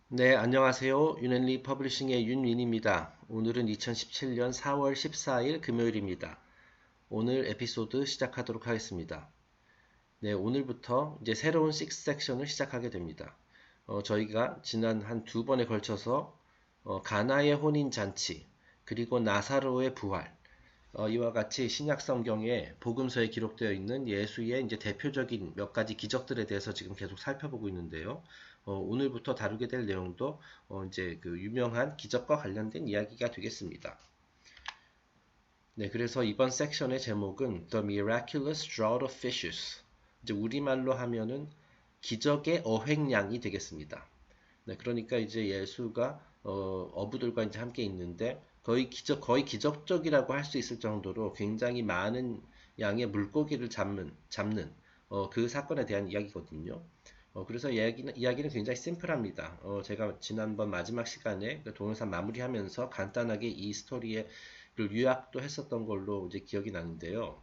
네, 안녕하세요. 윤앤리 퍼블리싱의 윤윈입니다. 오늘은 2017년 4월 14일 금요일입니다. 오늘 에피소드 시작하도록 하겠습니다. 네, 오늘부터 이제 새로운 6 섹션을 시작하게 됩니다. 저희가 지난 한 두 번에 걸쳐서 가나의 혼인 잔치, 그리고 나사로의 부활, 이와 같이 신약 성경에 복음서에 기록되어 있는 예수의 이제 대표적인 몇 가지 기적들에 대해서 지금 계속 살펴보고 있는데요. 오늘부터 다루게 될 내용도 이제 그 유명한 기적과 관련된 이야기가 되겠습니다. 네, 그래서 이번 섹션의 제목은 The Miraculous Draught of Fishes. 이제 우리말로 하면은 기적의 어획량이 되겠습니다. 네, 그러니까 이제 예수가 어부들과 이제 함께 있는데 거의 기적적이라고 할 수 있을 정도로 굉장히 많은 양의 물고기를 잡는 그 사건에 대한 이야기거든요. 그래서 이야기는 굉장히 심플합니다. 제가 지난번 마지막 시간에 그 동영상 마무리하면서 간단하게 이 스토리를 요약도 했었던 걸로 이제 기억이 나는데요.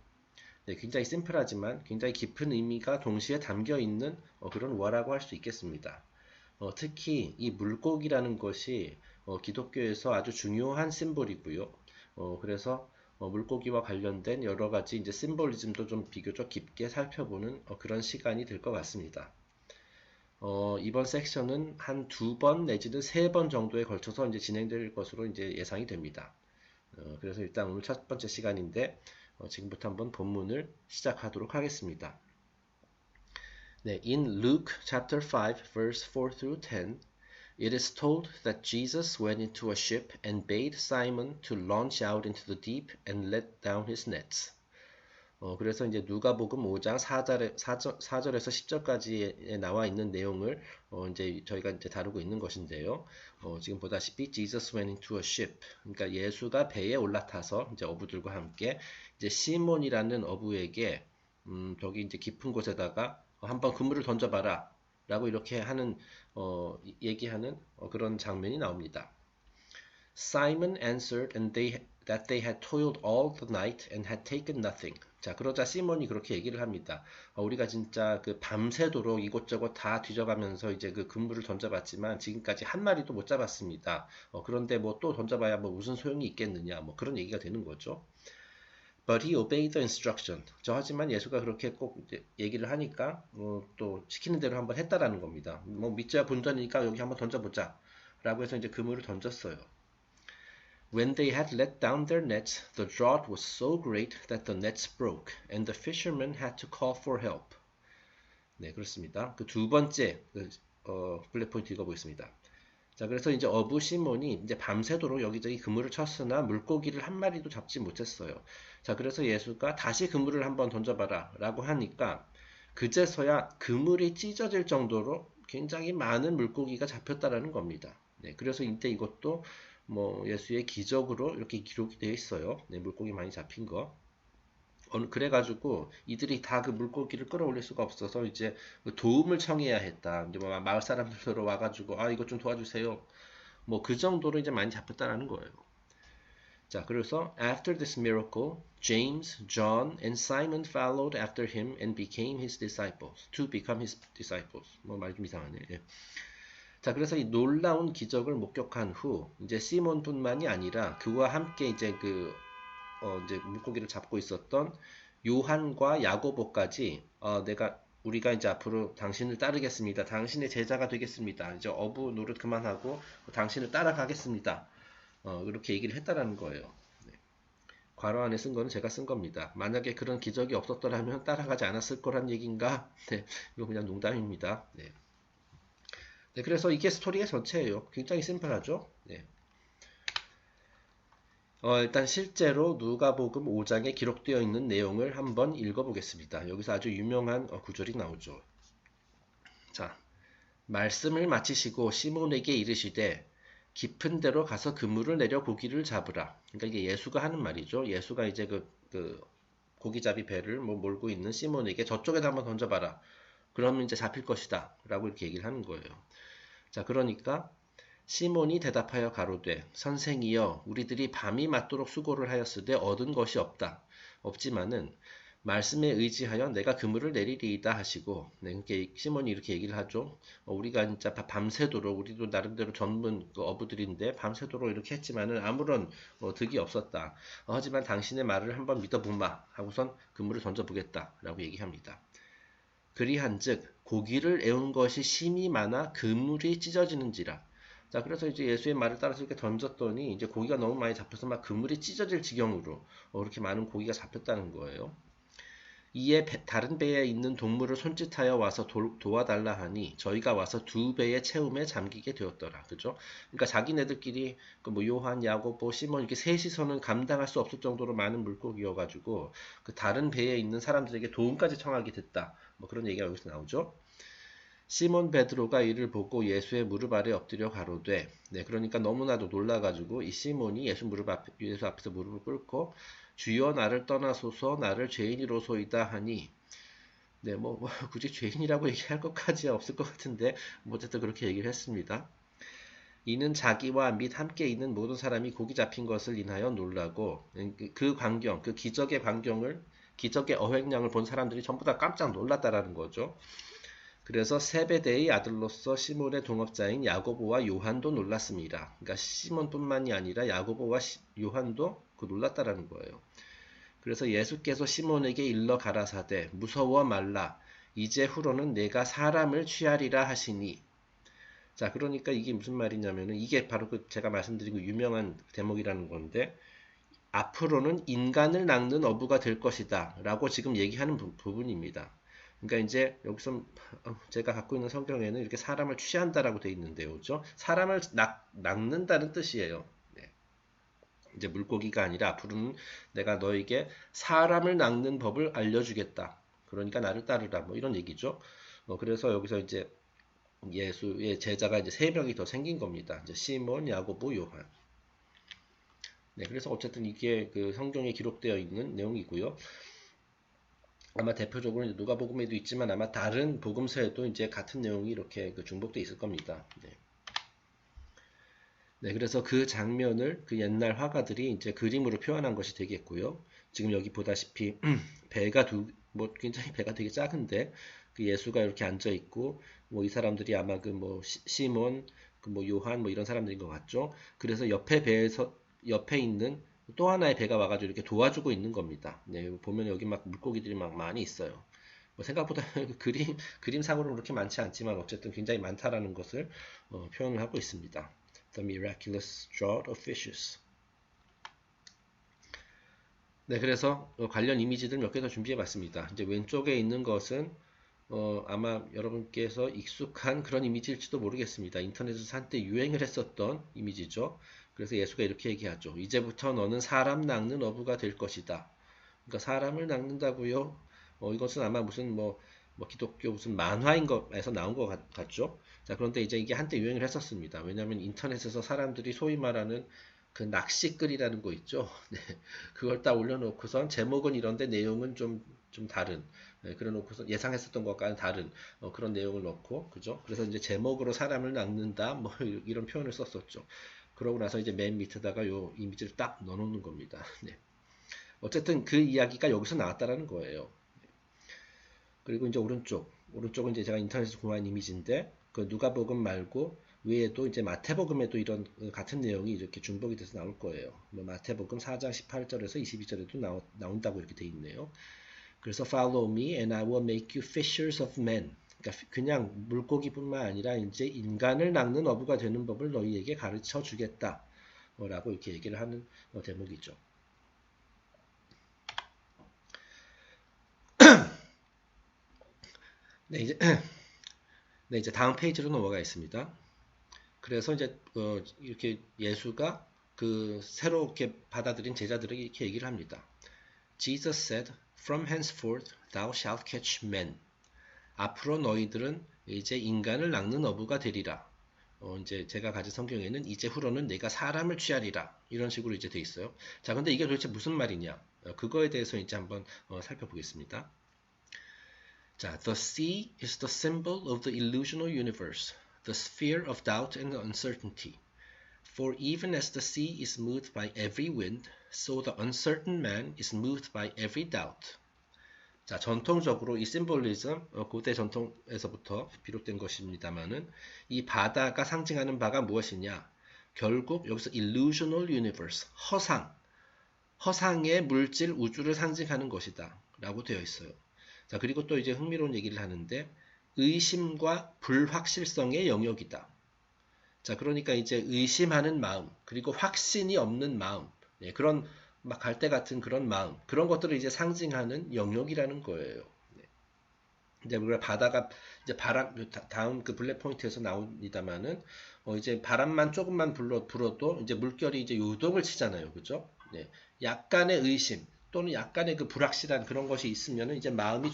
네, 굉장히 심플하지만 굉장히 깊은 의미가 동시에 담겨 있는 그런 워라고 할 수 있겠습니다. 특히 이 물고기라는 것이 기독교에서 아주 중요한 심볼이고요. 그래서 물고기와 관련된 여러 가지 이제 심볼리즘도 좀 비교적 깊게 살펴보는 그런 시간이 될 것 같습니다. 이번 섹션은 한 두 번 내지는 세 번 정도에 걸쳐서 이제 진행될 것으로 이제 예상이 됩니다. 그래서 일단 오늘 첫 번째 시간인데 지금부터 한번 본문을 시작하도록 하겠습니다. 네, in Luke chapter 5 verse 4 through 10, it is told that Jesus went into a ship and bade Simon to launch out into the deep and let down his nets. 그래서 이제 누가복음 5장 4절에서 10절까지에 나와 있는 내용을 이제 저희가 이제 다루고 있는 것인데요. 지금 보다시피 Jesus went into a ship. 그러니까 예수가 배에 올라타서 이제 어부들과 함께 이제 시몬이라는 어부에게 저기 이제 깊은 곳에다가 한번 그물을 던져봐라 라고 이렇게 하는 얘기하는 그런 장면이 나옵니다. Simon answered that they had toiled all the night and had taken nothing. 자, 그러자 시몬이 그렇게 얘기를 합니다. 우리가 진짜 그 밤새도록 이곳저곳 다 뒤져가면서 이제 그 그물을 던져봤지만 지금까지 한 마리도 못 잡았습니다. 그런데 뭐 또 던져봐야 뭐 무슨 소용이 있겠느냐, 뭐 그런 얘기가 되는 거죠. But he obeyed the instruction. 하지만 예수가 그렇게 꼭 이제 얘기를 하니까 또 시키는 대로 한번 했다라는 겁니다. 뭐 믿져야 본전이니까 여기 한번 던져보자. 라고 해서 이제 그물을 던졌어요. When they had let down their nets, the draught was so great that the nets broke, and the fishermen had to call for help. 네, 그렇습니다. 그 두 번째 블랙 포인트 읽어보겠습니다. 자, 그래서 이제 어부 시몬이 이제 밤새도록 여기저기 그물을 쳤으나 물고기를 한 마리도 잡지 못했어요. 자, 그래서 예수가 다시 그물을 한번 던져봐라 라고 하니까 그제서야 그물이 찢어질 정도로 굉장히 많은 물고기가 잡혔다라는 겁니다. 네, 그래서 이때 이것도 뭐 예수의 기적으로 이렇게 기록이 되어 있어요. 네, 물고기 많이 잡힌 거. 그래가지고 이들이 다 그 물고기를 끌어올릴 수가 없어서 이제 그 도움을 청해야 했다. 이제 뭐 마을 사람들 서로 와가지고 이거 좀 도와주세요. 뭐 그 정도로 이제 많이 잡혔다라는 거예요. 자, 그래서 after this miracle, James, John, and Simon followed after him and became his disciples. To become his disciples. 뭐 말 좀 이상하네. 예. 자, 그래서 이 놀라운 기적을 목격한 후 이제 시몬뿐만이 아니라 그와 함께 이제 이제 물고기를 잡고 있었던 요한과 야고보까지 우리가 이제 앞으로 당신을 따르겠습니다. 당신의 제자가 되겠습니다. 이제 어부 노릇 그만하고 당신을 따라가겠습니다. 이렇게 얘기를 했다라는 거예요. 네. 괄호 안에 쓴 거는 제가 쓴 겁니다. 만약에 그런 기적이 없었더라면 따라가지 않았을 거란 얘기인가? 네, 이거 그냥 농담입니다. 네. 네, 그래서 이게 스토리의 전체예요. 굉장히 심플하죠? 네. 일단 실제로 누가복음 5장에 기록되어 있는 내용을 한번 읽어보겠습니다. 여기서 아주 유명한 구절이 나오죠. 자, 말씀을 마치시고 시몬에게 이르시되 깊은 데로 가서 그물을 내려 고기를 잡으라. 그러니까 이게 예수가 하는 말이죠. 예수가 이제 그 고기잡이 배를 뭐 몰고 있는 시몬에게 저쪽에다 한번 던져봐라. 그러면 이제 잡힐 것이다. 라고 이렇게 얘기를 하는 거예요. 자, 그러니까 시몬이 대답하여 가로되 선생이여 우리들이 밤이 맞도록 수고를 하였으되 얻은 것이 없다. 없지만은 말씀에 의지하여 내가 그물을 내리리이다 하시고, 네, 그러니까 시몬이 이렇게 얘기를 하죠. 우리가 진짜 밤새도록, 우리도 나름대로 전문 그 어부들인데 밤새도록 이렇게 했지만은 아무런 득이 없었다. 하지만 당신의 말을 한번 믿어보마 하고선 그물을 던져보겠다라고 얘기합니다. 그리한즉 고기를 애운 것이 심이 많아 그물이 찢어지는지라. 자, 그래서 이제 예수의 말을 따라서 이렇게 던졌더니 이제 고기가 너무 많이 잡혀서 막 그물이 찢어질 지경으로 이렇게 많은 고기가 잡혔다는 거예요. 이에 다른 배에 있는 동물을 손짓하여 와서 도와달라 하니 저희가 와서 2배의 채움에 잠기게 되었더라. 그죠? 그러니까 자기네들끼리 그 뭐 요한, 야고보, 시몬 이렇게 셋이서는 감당할 수 없을 정도로 많은 물고기여가지고 그 다른 배에 있는 사람들에게 도움까지 청하게 됐다. 뭐 그런 얘기가 여기서 나오죠. 시몬 베드로가 이를 보고 예수의 무릎 아래 엎드려 가로되, 네, 그러니까 너무나도 놀라가지고 이 시몬이 예수 앞에서 무릎을 꿇고 주여 나를 떠나소서 나를 죄인이로소이다 하니, 네, 뭐 굳이 죄인이라고 얘기할 것까지 없을 것 같은데 뭐 어쨌든 그렇게 얘기를 했습니다. 이는 자기와 및 함께 있는 모든 사람이 고기 잡힌 것을 인하여 놀라고 그 광경, 그 기적의 어획량을 본 사람들이 전부 다 깜짝 놀랐다라는 거죠. 그래서 세베대의 아들로서 시몬의 동업자인 야고보와 요한도 놀랐습니다. 그러니까 시몬뿐만이 아니라 야고보와 요한도 놀랐다라는 거예요. 그래서 예수께서 시몬에게 일러 가라사대 무서워 말라 이제 후로는 내가 사람을 취하리라 하시니. 자, 그러니까 이게 무슨 말이냐면은 이게 바로 그 제가 말씀드린 그 유명한 대목이라는 건데, 앞으로는 인간을 낚는 어부가 될 것이다 라고 지금 얘기하는 부분입니다. 그러니까 이제 여기서 제가 갖고 있는 성경에는 이렇게 사람을 취한다라고 되어 있는데요. 그렇죠? 사람을 낚는다는 뜻이에요. 네. 이제 물고기가 아니라 앞으로는 내가 너에게 사람을 낚는 법을 알려주겠다. 그러니까 나를 따르라. 뭐 이런 얘기죠. 그래서 여기서 이제 예수의 제자가 이제 3명이 더 생긴 겁니다. 이제 시몬, 야고보, 요한. 네, 그래서 어쨌든 이게 그 성경에 기록되어 있는 내용이고요. 아마 대표적으로 누가복음에도 있지만 아마 다른 복음서에도 이제 같은 내용이 이렇게 그 중복돼 있을 겁니다. 네. 네, 그래서 그 장면을 그 옛날 화가들이 이제 그림으로 표현한 것이 되겠고요. 지금 여기 보다시피 배가 굉장히 배가 되게 작은데 그 예수가 이렇게 앉아 있고 뭐 이 사람들이 아마 그 뭐 시몬, 그 뭐 요한 뭐 이런 사람들인 것 같죠. 그래서 옆에 있는 또 하나의 배가 와가지고 이렇게 도와주고 있는 겁니다. 네, 보면 여기 막 물고기들이 막 많이 있어요. 뭐 생각보다 그림상으로는 그렇게 많지 않지만 어쨌든 굉장히 많다라는 것을 표현을 하고 있습니다. The miraculous draught of fishes. 네, 그래서 관련 이미지들 몇 개 더 준비해 봤습니다. 이제 왼쪽에 있는 것은 아마 여러분께서 익숙한 그런 이미지일지도 모르겠습니다. 인터넷에서 한때 유행을 했었던 이미지죠. 그래서 예수가 이렇게 얘기하죠. 이제부터 너는 사람 낚는 어부가 될 것이다. 그러니까 사람을 낚는다고요? 이것은 아마 무슨 뭐 기독교 무슨 만화인 것에서 나온 것 같죠. 자, 그런데 이제 이게 한때 유행을 했었습니다. 왜냐하면 인터넷에서 사람들이 소위 말하는 그 낚시글이라는 거 있죠. 네, 그걸 딱 올려놓고선 제목은 이런데 내용은 좀 다른. 네, 그래놓고서 예상했었던 것과는 다른 그런 내용을 넣고, 그죠? 그래서 이제 제목으로 사람을 낚는다, 뭐 이런 표현을 썼었죠. 그러고 나서 이제 맨 밑에다가 요 이미지를 딱 넣어놓는 겁니다. 네. 어쨌든 그 이야기가 여기서 나왔다라는 거예요. 그리고 이제 오른쪽은 이제 제가 인터넷에서 구한 이미지인데 그 누가복음 말고 외에도 이제 마태복음에도 이런 같은 내용이 이렇게 중복이 돼서 나올 거예요. 뭐 마태복음 4장 18절에서 22절에도 나온다고 이렇게 돼 있네요. 그래서 follow me and I will make you fishers of men. 그러니까 그냥 물고기뿐만 아니라 이제 인간을 낚는 어부가 되는 법을 너희에게 가르쳐 주겠다. 라고 이렇게 얘기를 하는 대목이죠. 네, 이제 다음 페이지로 넘어가겠습니다. 그래서 이제 이렇게 예수가 그 새롭게 받아들인 제자들에게 이렇게 얘기를 합니다. Jesus said, From henceforth thou shalt catch men. 앞으로 너희들은 이제 인간을 낚는 어부가 되리라. 이제 제가 가진 성경에는 이제 후로는 내가 사람을 취하리라. 이런 식으로 이제 돼 있어요. 자, 근데 이게 도대체 무슨 말이냐? 그거에 대해서 이제 한번 살펴보겠습니다. 자, the sea is the symbol of the illusional universe, the sphere of doubt and uncertainty. For even as the sea is moved by every wind, so the uncertain man is moved by every doubt. 자, 전통적으로 이 심볼리즘, 고대 전통에서부터 비롯된 것입니다만은 이 바다가 상징하는 바가 무엇이냐? 결국 여기서 illusional universe, 허상의 물질 우주를 상징하는 것이다 라고 되어 있어요. 자, 그리고 또 이제 흥미로운 얘기를 하는데 의심과 불확실성의 영역이다. 자, 그러니까 이제 의심하는 마음, 그리고 확신이 없는 마음, 예, 그런 막 갈대 같은 그런 마음, 그런 것들을 이제 상징하는 영역이라는 거예요. 네. 이제 우리가 바다가 이제 바람 다음 그 블랙 포인트에서 나옵니다만은 이제 바람만 조금만 불어도 이제 물결이 이제 요동을 치잖아요, 그죠? 네. 약간의 의심 또는 약간의 그 불확실한 그런 것이 있으면은 이제 마음이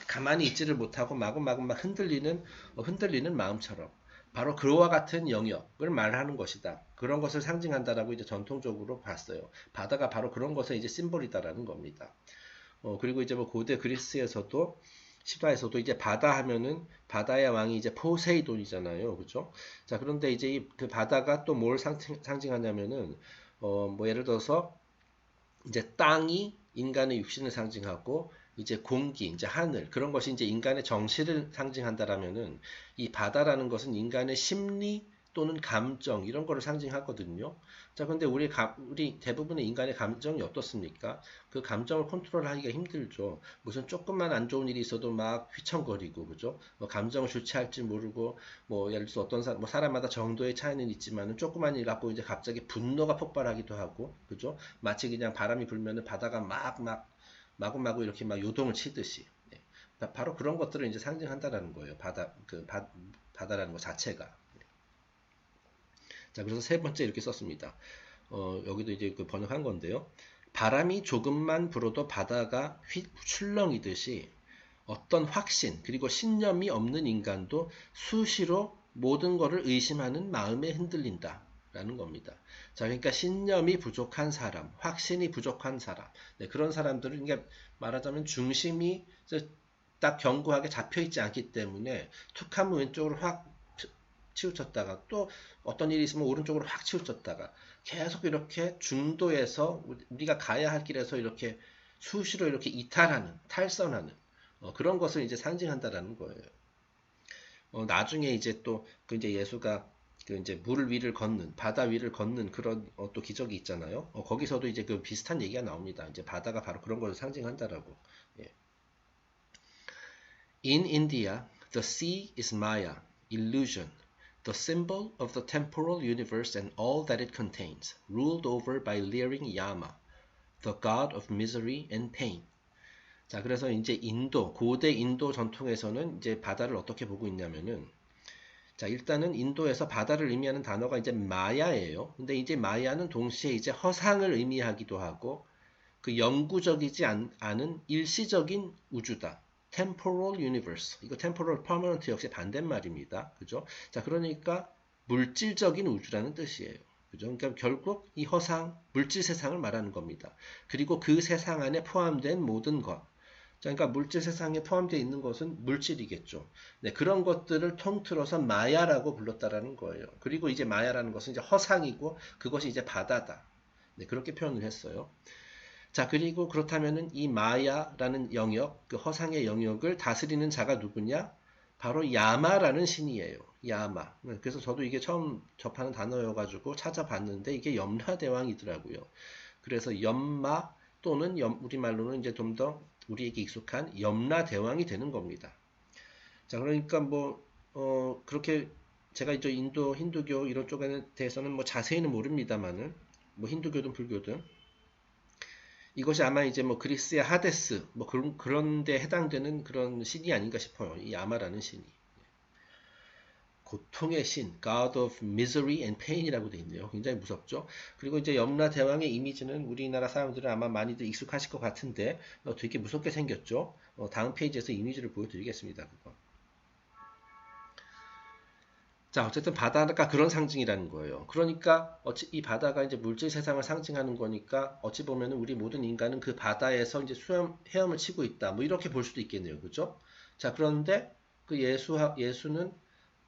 가만히 있지를 못하고 마구마구 막 흔들리는 마음처럼. 바로 그와 같은 영역을 말하는 것이다. 그런 것을 상징한다라고 이제 전통적으로 봤어요. 바다가 바로 그런 것의 이제 심볼이다라는 겁니다. 그리고 이제 뭐 고대 그리스에서도 신화에서도 이제 바다 하면은 바다의 왕이 이제 포세이돈이잖아요. 그죠? 자, 그런데 이제 그 바다가 또 뭘 상징하냐면은 뭐 예를 들어서 이제 땅이 인간의 육신을 상징하고 이제 공기, 이제 하늘 그런 것이 이제 인간의 정신을 상징한다라면은 이 바다라는 것은 인간의 심리 또는 감정 이런 거를 상징하거든요. 자, 근데 우리 대부분의 인간의 감정이 어떻습니까? 그 감정을 컨트롤하기가 힘들죠. 무슨 조금만 안 좋은 일이 있어도 막 휘청거리고, 그죠? 뭐 감정을 주체할 줄 모르고, 뭐 예를 들어서 뭐 사람마다 정도의 차이는 있지만은 조그만 일 갖고 이제 갑자기 분노가 폭발하기도 하고, 그죠? 마치 그냥 바람이 불면은 바다가 마구마구 이렇게 막 요동을 치듯이. 네. 바로 그런 것들을 이제 상징한다라는 거예요. 바다라는 것 자체가. 자, 그래서 세 번째 이렇게 썼습니다. 여기도 이제 그 번역한 건데요. 바람이 조금만 불어도 바다가 출렁이듯이 어떤 확신 그리고 신념이 없는 인간도 수시로 모든 것을 의심하는 마음에 흔들린다. 라는 겁니다. 자, 그러니까 신념이 부족한 사람, 확신이 부족한 사람, 네, 그런 사람들은 그러니까 말하자면 중심이 딱 견고하게 잡혀 있지 않기 때문에 툭하면 왼쪽으로 확 치우쳤다가 또 어떤 일이 있으면 오른쪽으로 확 치우쳤다가 계속 이렇게 중도에서 우리가 가야 할 길에서 이렇게 수시로 이렇게 이탈하는, 탈선하는 그런 것을 이제 상징한다라는 거예요. 나중에 이제 또 그 이제 예수가 그 이제 물 위를 걷는, 바다 위를 걷는 그런 또 기적이 있잖아요. 거기서도 이제 그 비슷한 얘기가 나옵니다. 이제 바다가 바로 그런 것을 상징한다라고. 예. In India, the sea is Maya, illusion, the symbol of the temporal universe and all that it contains, ruled over by leering Yama, the god of misery and pain. 자, 그래서 이제 고대 인도 전통에서는 이제 바다를 어떻게 보고 있냐면은, 자, 일단은 인도에서 바다를 의미하는 단어가 이제 마야예요. 근데 이제 마야는 동시에 이제 허상을 의미하기도 하고, 그 영구적이지 않은 일시적인 우주다. temporal universe. 이거 temporal permanent 역시 반대말입니다. 그죠? 자, 그러니까 물질적인 우주라는 뜻이에요. 그죠? 그러니까 결국 이 허상, 물질 세상을 말하는 겁니다. 그리고 그 세상 안에 포함된 모든 것. 그러니까 물질 세상에 포함되어 있는 것은 물질이겠죠. 네, 그런 것들을 통틀어서 마야라고 불렀다라는 거예요. 그리고 이제 마야라는 것은 이제 허상이고 그것이 이제 바다다. 네, 그렇게 표현을 했어요. 자, 그리고 그렇다면은 이 마야라는 영역, 그 허상의 영역을 다스리는 자가 누구냐? 바로 야마라는 신이에요. 야마. 그래서 저도 이게 처음 접하는 단어여가지고 찾아봤는데 이게 염라대왕이더라고요. 그래서 염마 또는 우리말로는 이제 좀 더 우리에게 익숙한 염라대왕이 되는 겁니다. 자, 그러니까 뭐 그렇게 제가 이제 인도 힌두교 이런 쪽에 대해서는 뭐 자세히는 모릅니다만은 뭐 힌두교든 불교든 이것이 아마 이제 뭐 그리스의 하데스 뭐 그런 데 해당되는 그런 신이 아닌가 싶어요. 이 야마라는 신이. 고통의 신, God of Misery and Pain이라고 되어 있네요. 굉장히 무섭죠. 그리고 이제 염라 대왕의 이미지는 우리나라 사람들은 아마 많이들 익숙하실 것 같은데 되게 무섭게 생겼죠. 다음 페이지에서 이미지를 보여드리겠습니다. 그거. 자, 어쨌든 바다가 그런 상징이라는 거예요. 그러니까 이 바다가 이제 물질 세상을 상징하는 거니까 어찌 보면은 우리 모든 인간은 그 바다에서 이제 헤엄을 치고 있다. 뭐 이렇게 볼 수도 있겠네요. 그죠? 자, 그런데 그 예수는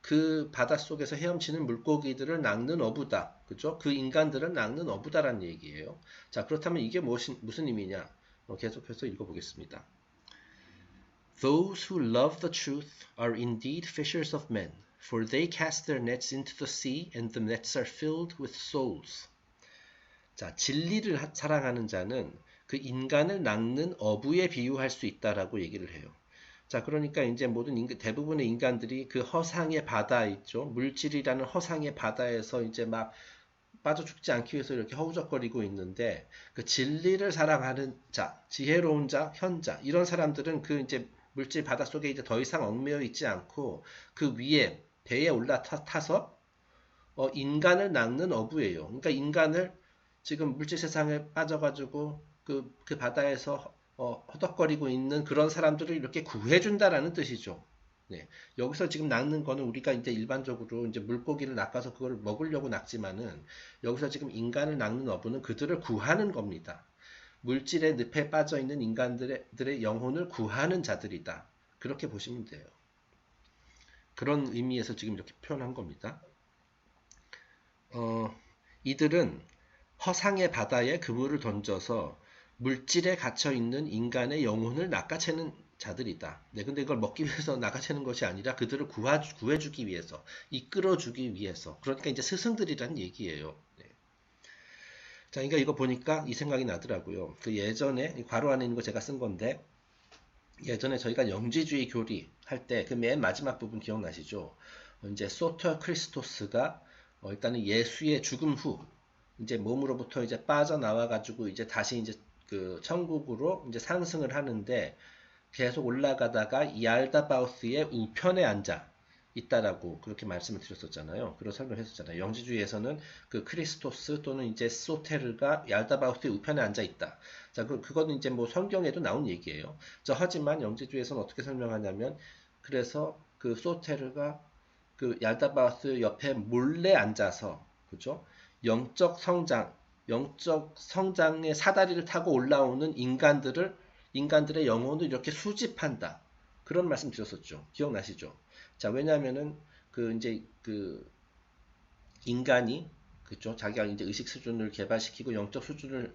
그 바닷속에서 헤엄치는 물고기들을 낚는 어부다. 그죠? 그 인간들은 낚는 어부다라는 얘기예요. 자, 그렇다면 이게 무슨 의미냐? 계속해서 읽어보겠습니다. Those who love the truth are indeed fishers of men, for they cast their nets into the sea, and the nets are filled with souls. 자, 진리를 사랑하는 자는 그 인간을 낚는 어부에 비유할 수 있다라고 얘기를 해요. 자, 그러니까 이제 대부분의 인간들이 그 허상의 바다 있죠. 물질이라는 허상의 바다에서 이제 막 빠져 죽지 않기 위해서 이렇게 허우적거리고 있는데, 그 진리를 사랑하는 자, 지혜로운 자, 현자, 이런 사람들은 그 이제 물질 바다 속에 이제 더 이상 얽매여 있지 않고 그 위에 배에 올라타서 인간을 낚는 어부예요. 그러니까 인간을 지금 물질 세상에 빠져가지고 그 바다에서 허덕거리고 있는 그런 사람들을 이렇게 구해준다라는 뜻이죠. 네. 여기서 지금 낚는 거는 우리가 이제 일반적으로 이제 물고기를 낚아서 그걸 먹으려고 낚지만은, 여기서 지금 인간을 낚는 어부는 그들을 구하는 겁니다. 물질의 늪에 빠져 있는 인간들의 영혼을 구하는 자들이다. 그렇게 보시면 돼요. 그런 의미에서 지금 이렇게 표현한 겁니다. 이들은 허상의 바다에 그물을 던져서 물질에 갇혀있는 인간의 영혼을 낚아채는 자들이다. 네, 근데 이걸 먹기 위해서 낚아채는 것이 아니라 그들을 구해주기 위해서, 이끌어주기 위해서. 그러니까 이제 스승들이란 얘기예요. 네. 자, 그러니까 이거 보니까 이 생각이 나더라고요. 그 예전에, 괄호 안에 있는 거 제가 쓴 건데, 예전에 저희가 영지주의 교리 할 때 그 맨 마지막 부분 기억나시죠? 이제 소터 크리스토스가 일단은 예수의 죽음 후 이제 몸으로부터 이제 빠져나와 가지고 이제 다시 이제 그 천국으로 이제 상승을 하는데, 계속 올라가다가 얄다바우스의 우편에 앉아 있다라고 그렇게 말씀을 드렸었잖아요. 그런 설명을 했었잖아요. 영지주의에서는 그 크리스토스 또는 이제 소테르가 얄다바우스의 우편에 앉아 있다. 자, 그거는 이제 뭐 성경에도 나온 얘기예요. 자, 하지만 영지주의에서는 어떻게 설명하냐면, 그래서 그 소테르가 그 얄다바우스 옆에 몰래 앉아서, 그죠? 영적 성장의 사다리를 타고 올라오는 인간들의 영혼을 이렇게 수집한다. 그런 말씀 드렸었죠. 기억나시죠? 자, 왜냐하면은 이제 인간이, 그죠? 자기가 이제 의식 수준을 개발시키고 영적 수준을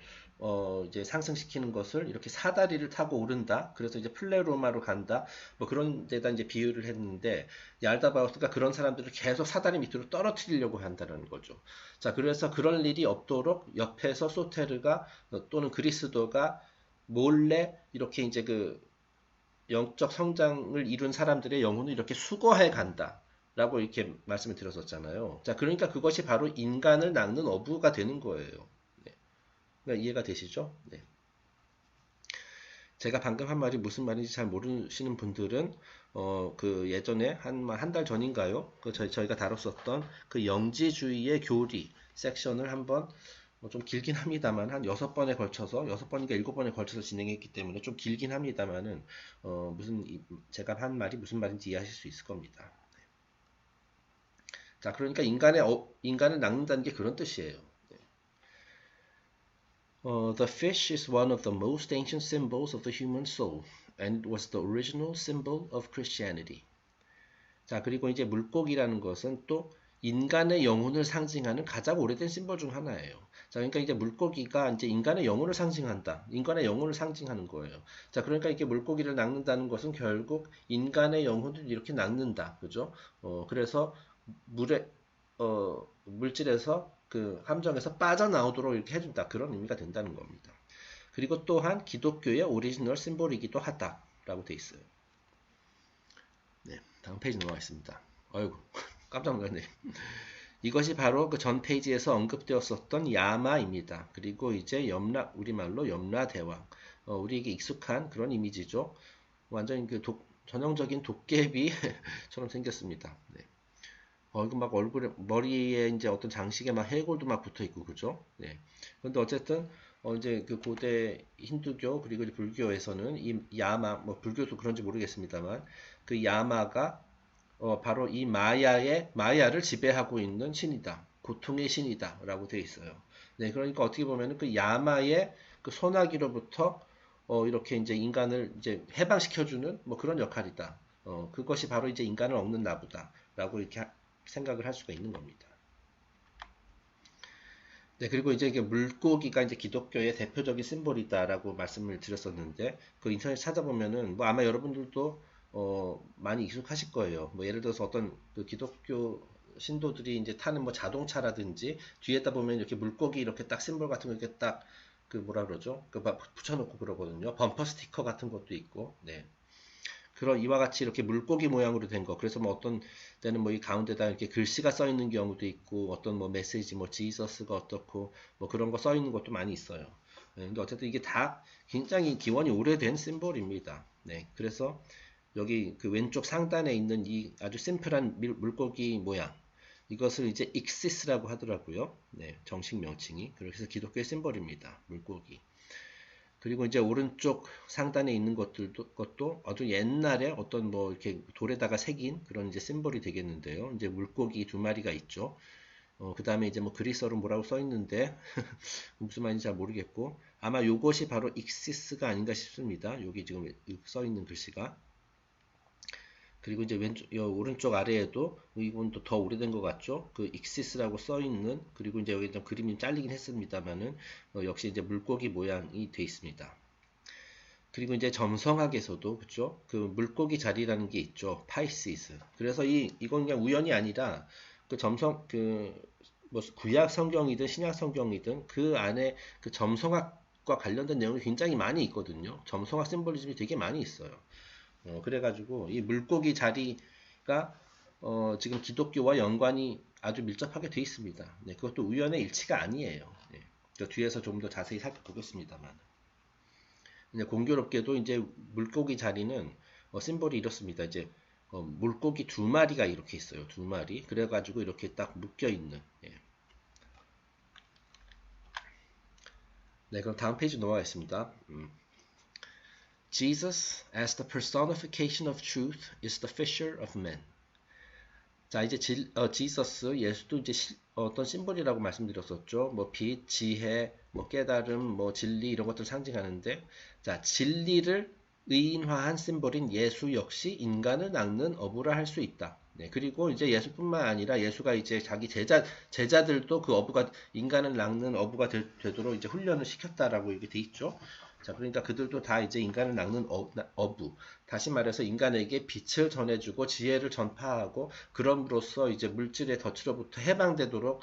이제 상승시키는 것을 이렇게 사다리를 타고 오른다. 그래서 이제 플레로마로 간다. 뭐 그런 데다 이제 비유를 했는데, 얄다바우스가 그런 사람들을 계속 사다리 밑으로 떨어뜨리려고 한다는 거죠. 자, 그래서 그런 일이 없도록 옆에서 소테르가 또는 그리스도가 몰래 이렇게 이제 그 영적 성장을 이룬 사람들의 영혼을 이렇게 수거해 간다. 라고 이렇게 말씀을 드렸었잖아요. 자, 그러니까 그것이 바로 인간을 낚는 어부가 되는 거예요. 네. 그러니까 이해가 되시죠? 네. 제가 방금 한 말이 무슨 말인지 잘 모르시는 분들은 그 예전에 한 달 전인가요? 저희가 다뤘었던 그 영지주의의 교리 섹션을 한번 좀 길긴 합니다만 한 6번에 걸쳐서 6번인가 7번에 걸쳐서 진행했기 때문에 좀 길긴 합니다만은 제가 한 말이 무슨 말인지 이해하실 수 있을 겁니다. 자, 그러니까 인간을 낚는다는 게 그런 뜻이에요. The fish is one of the most ancient symbols of the human soul, and it was the original symbol of Christianity. 자, 그리고 이제 물고기라는 것은 또 인간의 영혼을 상징하는 가장 오래된 심벌 중 하나예요. 자, 그러니까 이제 물고기가 이제 인간의 영혼을 상징한다. 인간의 영혼을 상징하는 거예요. 자, 그러니까 이렇게 물고기를 낚는다는 것은 결국 인간의 영혼을 이렇게 낚는다. 그죠? 그래서 물질에서 그 함정에서 빠져나오도록 이렇게 해준다. 그런 의미가 된다는 겁니다. 그리고 또한 기독교의 오리지널 심볼이기도 하다라고 돼 있어요. 네, 다음 페이지 넘어가겠습니다. 아이고, 깜짝 놀랐네. 이것이 바로 그 전 페이지에서 언급되었었던 야마입니다. 그리고 이제 우리말로 염라대왕. 우리에게 익숙한 그런 이미지죠. 완전히 그 전형적인 도깨비처럼 생겼습니다. 네. 이거 막 머리에 이제 어떤 장식에 막 해골도 막 붙어 있고, 그죠? 네. 그런데 어쨌든, 이제 그 고대 힌두교, 그리고 이제 불교에서는 이 야마, 뭐 불교도 그런지 모르겠습니다만, 그 야마가, 바로 이 마야를 지배하고 있는 신이다. 고통의 신이다. 라고 되어 있어요. 네. 그러니까 어떻게 보면은 그 야마의 그 소나기로부터, 이렇게 이제 인간을 이제 해방시켜주는 뭐 그런 역할이다. 그것이 바로 이제 인간을 얻는 나보다. 라고 이렇게 생각을 할 수가 있는 겁니다. 네, 그리고 이제 이게 물고기가 이제 기독교의 대표적인 심볼이다라고 말씀을 드렸었는데, 그 인터넷 찾아보면은, 뭐 아마 여러분들도, 많이 익숙하실 거예요. 뭐 예를 들어서 어떤 그 기독교 신도들이 이제 타는 뭐 자동차라든지, 뒤에다 보면 이렇게 물고기 이렇게 딱 심볼 같은 거 이렇게 딱, 그 뭐라 그러죠? 그 막 붙여놓고 그러거든요. 범퍼 스티커 같은 것도 있고, 네. 그런 이와 같이 이렇게 물고기 모양으로 된 거. 그래서 뭐 어떤 때는 뭐 이 가운데다 이렇게 글씨가 써 있는 경우도 있고, 어떤 뭐 메시지, 뭐 지서스가 어떻고, 뭐 그런 거 써 있는 것도 많이 있어요. 네, 근데 어쨌든 이게 다 굉장히 기원이 오래된 심볼입니다. 네, 그래서 여기 그 왼쪽 상단에 있는 이 아주 심플한 물고기 모양. 이것을 이제 익시스라고 하더라고요. 네, 정식 명칭이. 그래서 기독교의 심볼입니다. 물고기. 그리고 이제 오른쪽 상단에 있는 것도 아주 옛날에 어떤 뭐 이렇게 돌에다가 새긴 그런 이제 심볼이 되겠는데요. 이제 물고기 두 마리가 있죠. 그 다음에 이제 뭐 그리스어로 뭐라고 써 있는데 무슨 말인지 잘 모르겠고 아마 요것이 바로 익시스가 아닌가 싶습니다. 여기 지금 써 있는 글씨가. 그리고 이제 오른쪽 아래에도 이건 또 더 오래된 것 같죠? 그 익시스라고 써 있는 그리고 이제 여기 좀 그림이 잘리긴 했습니다만은 역시 이제 물고기 모양이 돼 있습니다. 그리고 이제 점성학에서도 그죠? 그 물고기 자리라는 게 있죠. 파이시스. 그래서 이건 그냥 우연이 아니라 그 점성 그 뭐 구약 성경이든 신약 성경이든 그 안에 그 점성학과 관련된 내용이 굉장히 많이 있거든요. 점성학 심볼리즘이 되게 많이 있어요. 그래가지고 이 물고기 자리가 지금 기독교와 연관이 아주 밀접하게 돼 있습니다. 네, 그것도 우연의 일치가 아니에요. 네, 뒤에서 좀 더 자세히 살펴보겠습니다만. 이제 공교롭게도 이제 물고기 자리는 심볼이 이렇습니다. 이제 물고기 두 마리가 이렇게 있어요. 두 마리. 그래가지고 이렇게 딱 묶여 있는. 예. 네, 그럼 다음 페이지 넘어가겠습니다. Jesus, as the personification of truth, is the fisher of men. 자, 이제 지서스, 예수도 이제 어떤 심볼이라고 말씀드렸었죠. 뭐 빛, 지혜, 뭐 깨달음, 뭐 진리 이런 것들 상징하는데, 자, 진리를 의인화한 심볼인 예수 역시 인간을 낚는 어부라 할 수 있다. 네, 그리고 이제 예수뿐만 아니라 예수가 이제 자기 제자들도 그 어부가 인간을 낚는 어부가 되도록 이제 훈련을 시켰다라고 이게 돼 있죠. 자, 그러니까 그들도 다 이제 인간을 낚는 어부. 다시 말해서 인간에게 빛을 전해주고 지혜를 전파하고 그럼으로써 이제 물질의 덫으로부터 해방되도록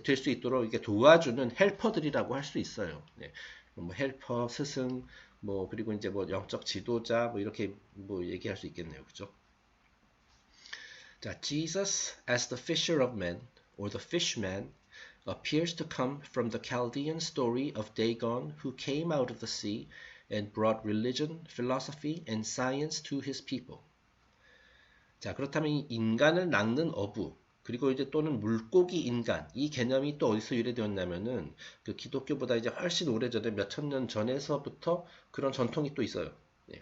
될 수 있도록 이게 도와주는 헬퍼들이라고 할 수 있어요. 네. 뭐 헬퍼, 스승, 뭐 그리고 이제 뭐 영적 지도자 뭐 이렇게 뭐 얘기할 수 있겠네요. 그죠? 자, Jesus as the fisher of men or the fishman appears to come from the Chaldean story of Dagon who came out of the sea and brought religion, philosophy, and science to his people. 자, 그렇다면 이 인간을 낚는 어부, 그리고 이제 또는 물고기 인간, 이 개념이 또 어디서 유래되었냐면은 그 기독교보다 이제 훨씬 오래전에 몇천 년 전에서부터 그런 전통이 또 있어요. 예.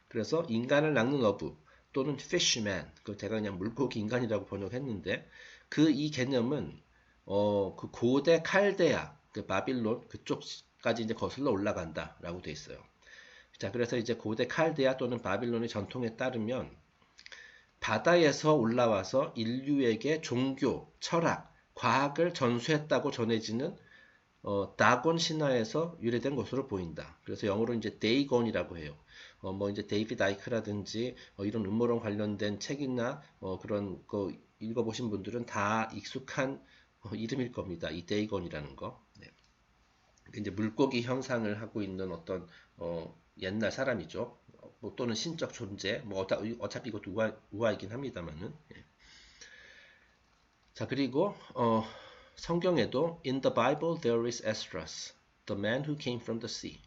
그래서 인간을 낚는 어부 또는 fishman, 그 제가 그냥 물고기 인간이라고 번역했는데 그 이 개념은 그 고대 칼데아, 그 바빌론 그쪽까지 이제 거슬러 올라간다라고 돼 있어요. 자, 그래서 이제 고대 칼데아 또는 바빌론의 전통에 따르면 바다에서 올라와서 인류에게 종교, 철학, 과학을 전수했다고 전해지는 다곤 신화에서 유래된 것으로 보인다. 그래서 영어로 이제 데이곤이라고 해요. 뭐 이제 데이비드 아이크라든지 이런 음모론 관련된 책이나 그런 거 읽어보신 분들은 다 익숙한 이름일 겁니다. 이 데이곤이라는 거. 네. 이제 물고기 형상을 하고 있는 어떤 옛날 사람이죠. 뭐 또는 신적 존재. 뭐 어차피 이것도 우화이긴 합니다만은. 예. 자, 그리고 성경에도 In the Bible there is Esdras, the man who came from the sea.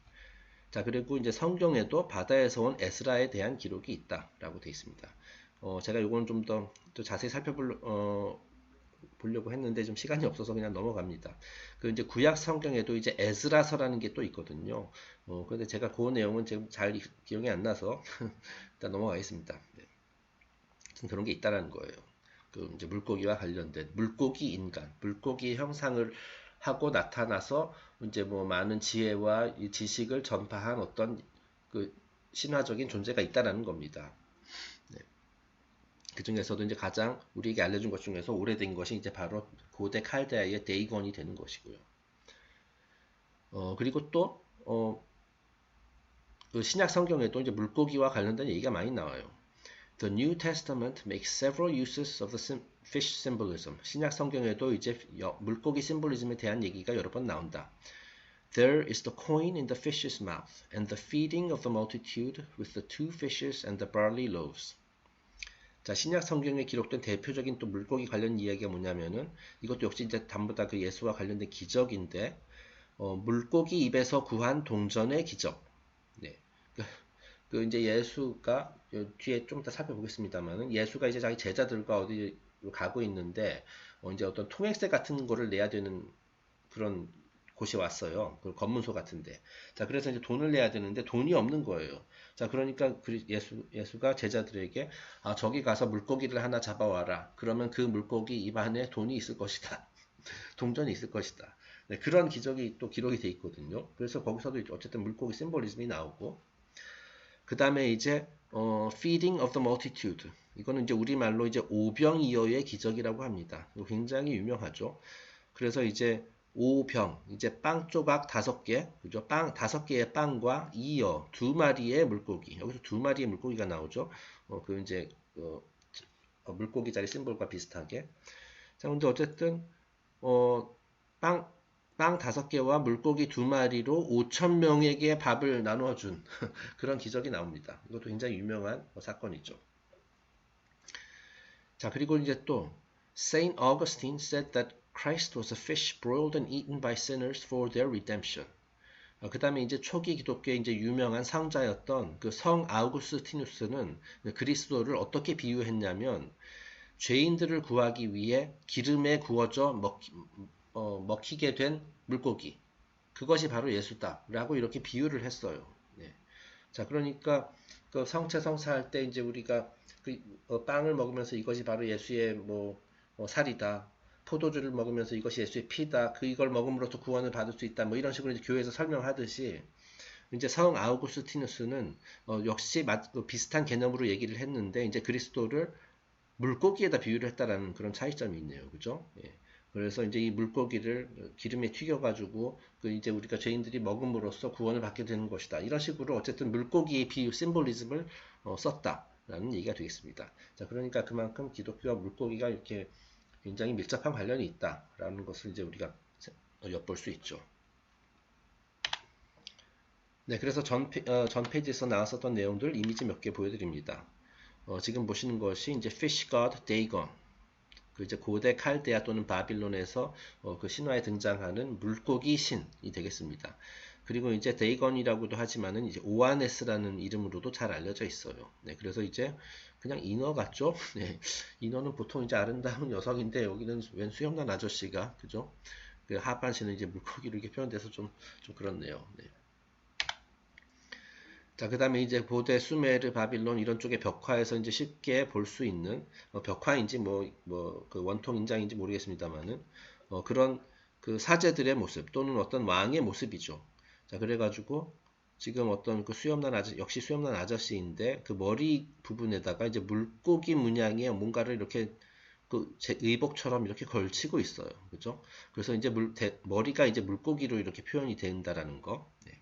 자, 그리고 이제 성경에도 바다에서 온 에스라에 대한 기록이 있다라고 되어 있습니다. 제가 이건 좀 더 자세히 보려고 했는데 좀 시간이 없어서 그냥 넘어갑니다. 그 이제 구약 성경에도 이제 에스라서라는 게 또 있거든요. 그런데 제가 그 내용은 지금 잘 기억이 안 나서 일단 넘어가겠습니다. 네. 그런 게 있다라는 거예요. 그 이제 물고기와 관련된 물고기 인간, 물고기 형상을 하고 나타나서 이제 뭐 많은 지혜와 이 지식을 전파한 어떤 그 신화적인 존재가 있다라는 겁니다. 네. 그 중에서도 이제 가장 우리에게 알려준 것 중에서 오래된 것이 이제 바로 고대 칼데아의 데이건이 되는 것이고요. 그리고 또, 그 신약 성경에도 이제 물고기와 관련된 얘기가 많이 나와요. The New Testament makes several uses of the fish symbolism. 신약 성경에도 이제 물고기 심볼리즘에 대한 얘기가 여러 번 나온다. There is the coin in the fish's mouth, and the feeding of the multitude with the 2 fishes and the barley loaves. 자, 신약 성경에 기록된 대표적인 또 물고기 관련 이야기가 뭐냐면은 이것도 역시 이제 전부 다 그 예수와 관련된 기적인데 물고기 입에서 구한 동전의 기적. 네. 그 이제 예수가 뒤에 좀 이따 살펴보겠습니다만은 예수가 이제 자기 제자들과 어디 가고 있는데 이제 어떤 통행세 같은 거를 내야 되는 그런 곳이 왔어요. 그 검문소 같은데. 자, 그래서 이제 돈을 내야 되는데 돈이 없는 거예요. 자, 그러니까 예수가 제자들에게 저기 가서 물고기를 하나 잡아와라. 그러면 그 물고기 입 안에 돈이 있을 것이다. 동전이 있을 것이다. 네, 그런 기적이 또 기록이 돼 있거든요. 그래서 거기서도 어쨌든 물고기 심볼리즘이 나오고, 그 다음에 이제 feeding of the multitude. 이거는 이제 우리말로 이제 오병이어의 기적이라고 합니다. 이거 굉장히 유명하죠. 그래서 이제 오병, 이제 빵 조각 5개, 그죠? 빵 5개의 빵과 이어 2마리의 물고기. 여기서 2마리의 물고기가 나오죠. 그 이제 물고기 자리 심볼과 비슷하게. 자, 근데 어쨌든 빵 5개와 물고기 2마리로 5,000명에게 밥을 나누어준 그런 기적이 나옵니다. 이것도 굉장히 유명한 사건이죠. 자, 그리고 이제 또 Saint Augustine said that Christ was a fish broiled and eaten by sinners for their redemption. 그 다음에 이제 초기 기독교의 이제 유명한 상자였던 그 성 아우구스티누스는 그리스도를 어떻게 비유했냐면 죄인들을 구하기 위해 기름에 구워져 먹히게 된 물고기. 그것이 바로 예수다라고 이렇게 비유를 했어요. 네. 자, 그러니까 그 성체성사 할 때 이제 우리가 빵을 먹으면서 이것이 바로 예수의 살이다. 포도주를 먹으면서 이것이 예수의 피다. 이걸 먹음으로써 구원을 받을 수 있다. 이런 식으로 이제 교회에서 설명하듯이 이제 성 아우구스티누스는 역시 비슷한 개념으로 얘기를 했는데 이제 그리스도를 물고기에다 비유를 했다라는 그런 차이점이 있네요. 그죠? 예. 그래서 이제 이 물고기를 기름에 튀겨가지고 이제 우리가 죄인들이 먹음으로써 구원을 받게 되는 것이다. 이런 식으로 어쨌든 물고기의 비유, 심볼리즘을 썼다라는 얘기가 되겠습니다. 자, 그러니까 그만큼 기독교와 물고기가 이렇게 굉장히 밀접한 관련이 있다라는 것을 이제 우리가 엿볼 수 있죠. 네, 그래서 전 페이지에서 나왔었던 내용들 이미지 몇 개 보여드립니다. 지금 보시는 것이 이제 Fish God Dagon, 그 이제 고대 칼데아 또는 바빌론에서 그 신화에 등장하는 물고기 신이 되겠습니다. 그리고 이제 데이건이라고도 하지만은 이제 오아네스라는 이름으로도 잘 알려져 있어요. 네, 그래서 이제 그냥 인어 같죠? 네, 인어는 보통 이제 아름다운 여성인데 여기는 웬 수염난 아저씨가 그죠? 그 하반신은 이제 물고기로 이렇게 표현돼서 좀 그렇네요. 네. 자, 그 다음에 이제 고대 수메르, 바빌론 이런 쪽의 벽화에서 이제 쉽게 볼 수 있는 벽화인지 그 원통 인장인지 모르겠습니다만은 그런 그 사제들의 모습 또는 어떤 왕의 모습이죠. 자, 그래가지고 지금 어떤 그 역시 수염난 아저씨인데 그 머리 부분에다가 이제 물고기 문양의 뭔가를 이렇게 그 제 의복처럼 이렇게 걸치고 있어요. 그죠? 그래서 이제 머리가 이제 물고기로 이렇게 표현이 된다라는 거. 네.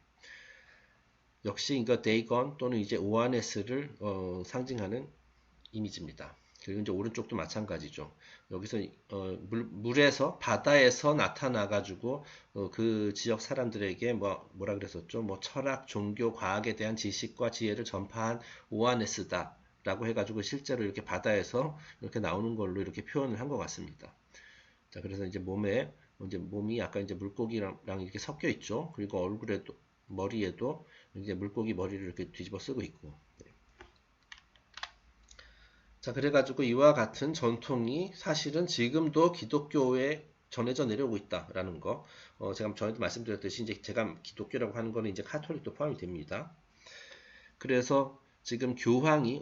역시 이거 데이건 또는 이제 오아네스를 상징하는 이미지입니다. 그리고 이제 오른쪽도 마찬가지죠. 여기서 물에서 바다에서 나타나 가지고 그 지역 사람들에게 뭐라 그랬었죠? 철학, 종교, 과학에 대한 지식과 지혜를 전파한 오아네스다. 라고 해가지고 실제로 이렇게 바다에서 이렇게 나오는 걸로 이렇게 표현을 한 것 같습니다. 자, 그래서 이제 몸이 약간 이제 물고기랑 이렇게 섞여 있죠. 그리고 얼굴에도, 머리에도 이제 물고기 머리를 이렇게 뒤집어 쓰고 있고. 네. 자, 그래가지고 이와 같은 전통이 사실은 지금도 기독교에 전해져 내려오고 있다라는 거. 제가 전에도 말씀드렸듯이 이제 제가 기독교라고 하는 거는 이제 카톨릭도 포함이 됩니다. 그래서 지금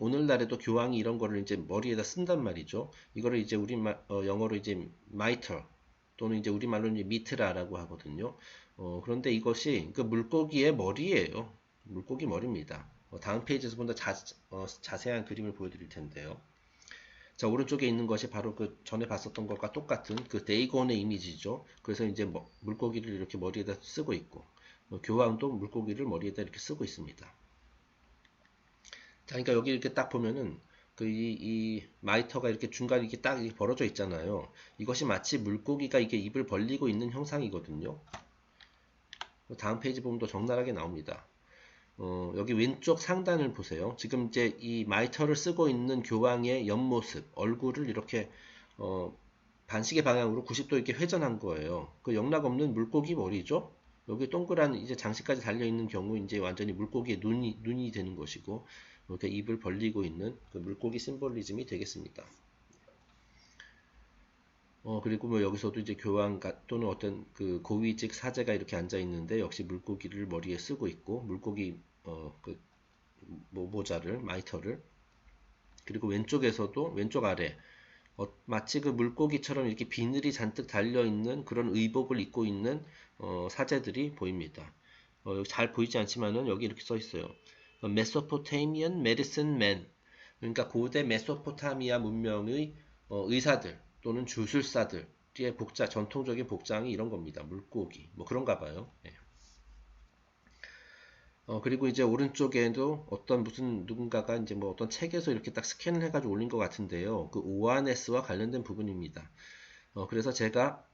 오늘날에도 교황이 이런 거를 이제 머리에다 쓴단 말이죠. 이거를 이제 영어로 이제 mitre 또는 이제 우리말로 이제 미트라라고 하거든요. 그런데 이것이 그 물고기의 머리예요. 물고기 머리입니다. 다음 페이지에서 좀 더 자세한 그림을 보여드릴 텐데요. 자, 오른쪽에 있는 것이 바로 그 전에 봤었던 것과 똑같은 그 데이곤의 이미지죠. 그래서 이제 물고기를 이렇게 머리에다 쓰고 있고, 교황도 물고기를 머리에다 이렇게 쓰고 있습니다. 자, 그러니까 여기 이렇게 딱 보면은 이 마이터가 이렇게 중간에 이렇게 딱 이렇게 벌어져 있잖아요. 이것이 마치 물고기가 이게 입을 벌리고 있는 형상이거든요. 다음 페이지 보면 더 적나라하게 나옵니다. 여기 왼쪽 상단을 보세요. 지금 이제 이 마이터를 쓰고 있는 교황의 옆모습, 얼굴을 이렇게 반시계 방향으로 90도 이렇게 회전한 거예요. 그 영락 없는 물고기 머리죠. 여기 동그란 이제 장식까지 달려 있는 경우 이제 완전히 물고기의 눈이 되는 것이고, 이렇게 입을 벌리고 있는 그 물고기 심볼리즘이 되겠습니다. 그리고 뭐 여기서도 이제 교황 또는 어떤 그 고위직 사제가 이렇게 앉아 있는데 역시 물고기를 머리에 쓰고 있고, 물고기 그 모자를, 마이터를. 그리고 왼쪽에서도 왼쪽 아래 마치 그 물고기처럼 이렇게 비늘이 잔뜩 달려있는 그런 의복을 입고 있는 사제들이 보입니다. 잘 보이지 않지만은 여기 이렇게 써 있어요. 메소포테미안 메디슨 맨, 그러니까 고대 메소포타미아 문명의 의사들 또는 주술사들의 전통적인 복장이 이런 겁니다. 물고기 뭐 그런가 봐요. 예. 그리고 이제 오른쪽에도 어떤 무슨 누군가가 이제 뭐 어떤 책에서 이렇게 딱 스캔을 해가지고 올린 것 같은데요. 그 오아네스와 관련된 부분입니다. 그래서 제가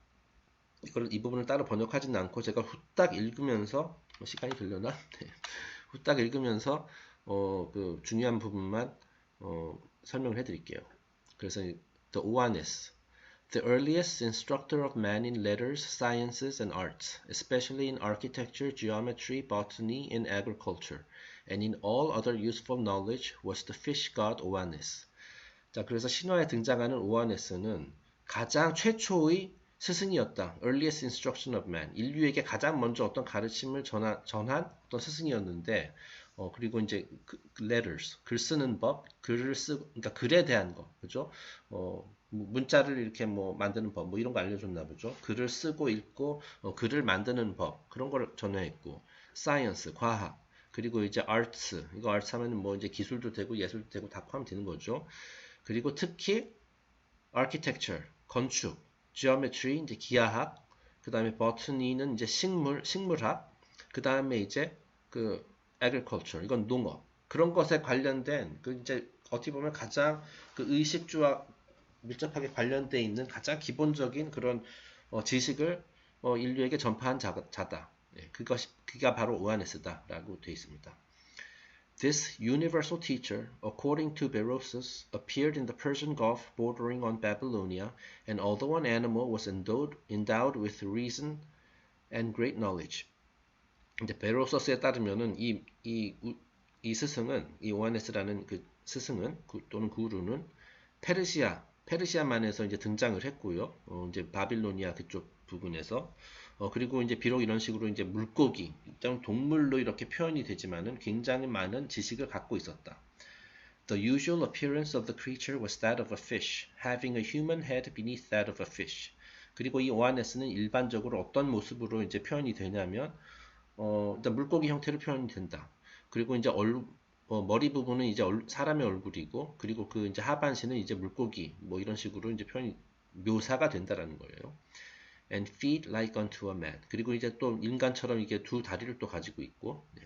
이 부분을 따로 번역하지는 않고 제가 후딱 읽으면서 시간이 되려나? 네. 후딱 읽으면서 그 중요한 부분만 설명을 해드릴게요. 그래서 the Oannes, the earliest instructor of man in letters, sciences, and arts, especially in architecture, geometry, botany, and agriculture, and in all other useful knowledge, was the fish god Oannes. 자, 그래서 신화에 등장하는 오아네스는 가장 최초의 스승이었다. earliest instruction of man. 인류에게 가장 먼저 어떤 가르침을 전한 어떤 스승이었는데, 그리고 이제 letters, 글 쓰는 법, 그러니까 글에 대한 거, 그죠? 문자를 이렇게 뭐 만드는 법, 뭐 이런 거 알려줬나 보죠. 글을 쓰고 읽고, 글을 만드는 법, 그런 걸 전해했고, science, 과학, 그리고 이제 arts, 이거 arts 하면 뭐 이제 기술도 되고 예술도 되고 다 포함되는 되는 거죠. 그리고 특히 architecture, 건축, geometry, 이제 기하학, 그 다음에 botany는 이제 식물학, 그 다음에 이제 그 agriculture, 이건 농업. 그런 것에 관련된 그 이제 어떻게 보면 가장 그 의식주와 밀접하게 관련되어 있는 가장 기본적인 그런 지식을 인류에게 전파한 자다. 예, 그가 바로 오아네스다라고 되어 있습니다. This universal teacher, according to Berosus, appeared in the Persian Gulf bordering on Babylonia, and although an animal, was endowed with reason and great knowledge. 이제 베로서스에 따르면은 이 스승은, 이 오하네스라는 그 스승은 또는 구루는 페르시아만에서 이제 등장을 했고요. 이제 바빌로니아 그쪽 부분에서 그리고 이제 비록 이런 식으로 이제 물고기, 일단 동물로 이렇게 표현이 되지만은 굉장히 많은 지식을 갖고 있었다. The usual appearance of the creature was that of a fish, having a human head beneath that of a fish. 그리고 이 오하네스는 일반적으로 어떤 모습으로 이제 표현이 되냐면 일단 물고기 형태로 표현이 된다. 그리고 이제 머리 부분은 이제 사람의 얼굴이고, 그리고 그 이제 하반신은 이제 물고기, 뭐 이런 식으로 이제 묘사가 된다라는 거예요. And feed like unto a man. 그리고 이제 또 인간처럼 이게 두 다리를 또 가지고 있고, 네.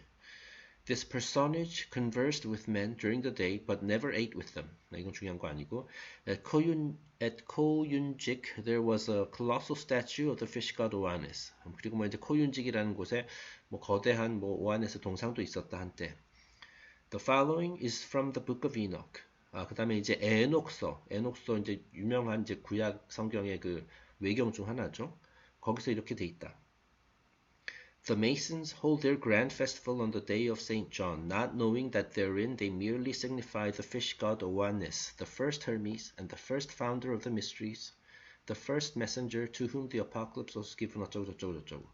This personage conversed with men during the day, but never ate with them. 이건 중요한 거 아니고. At Koyunjik, there was a colossal statue of the fish god Oannes. 그리고 뭐 이제 코윤직이라는 곳에 뭐 거대한 뭐 오아네스 동상도 있었다 한때. The following is from the book of Enoch. 그 다음에 이제 에녹서 이제 유명한 이제 구약 성경의 그 외경 중 하나죠. 거기서 이렇게 돼 있다. The Masons hold their grand festival on the day of St. John, not knowing that therein they merely signify the fish god Oannes, the first Hermes, and the first founder of the mysteries, the first messenger to whom the apocalypse was given. 어쩌고.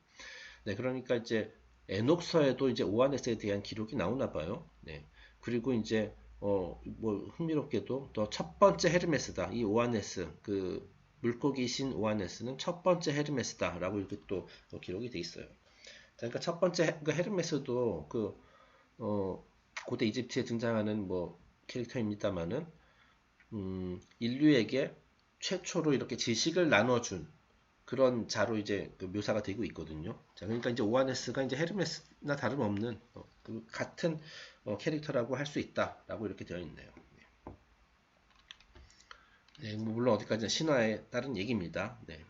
네, 그러니까 이제 에녹서에도 이제 오아네스에 대한 기록이 나오나 봐요. 네, 그리고 이제 뭐 흥미롭게도 더 첫 번째 헤르메스다. 이 오아네스 그 물고기 신 오아네스는 첫 번째 헤르메스다라고 이렇게 또 기록이 돼 있어요. 그러니까 첫 번째 그 헤르메스도 고대 이집트에 등장하는 뭐 캐릭터입니다만은 인류에게 최초로 이렇게 지식을 나눠준 그런 자로 이제 그 묘사가 되고 있거든요. 자, 그러니까 이제 오하네스가 이제 헤르메스나 다름없는 그 같은 캐릭터라고 할 수 있다라고 이렇게 되어 있네요. 네, 뭐 물론 어디까지나 신화에 따른 얘기입니다. 네.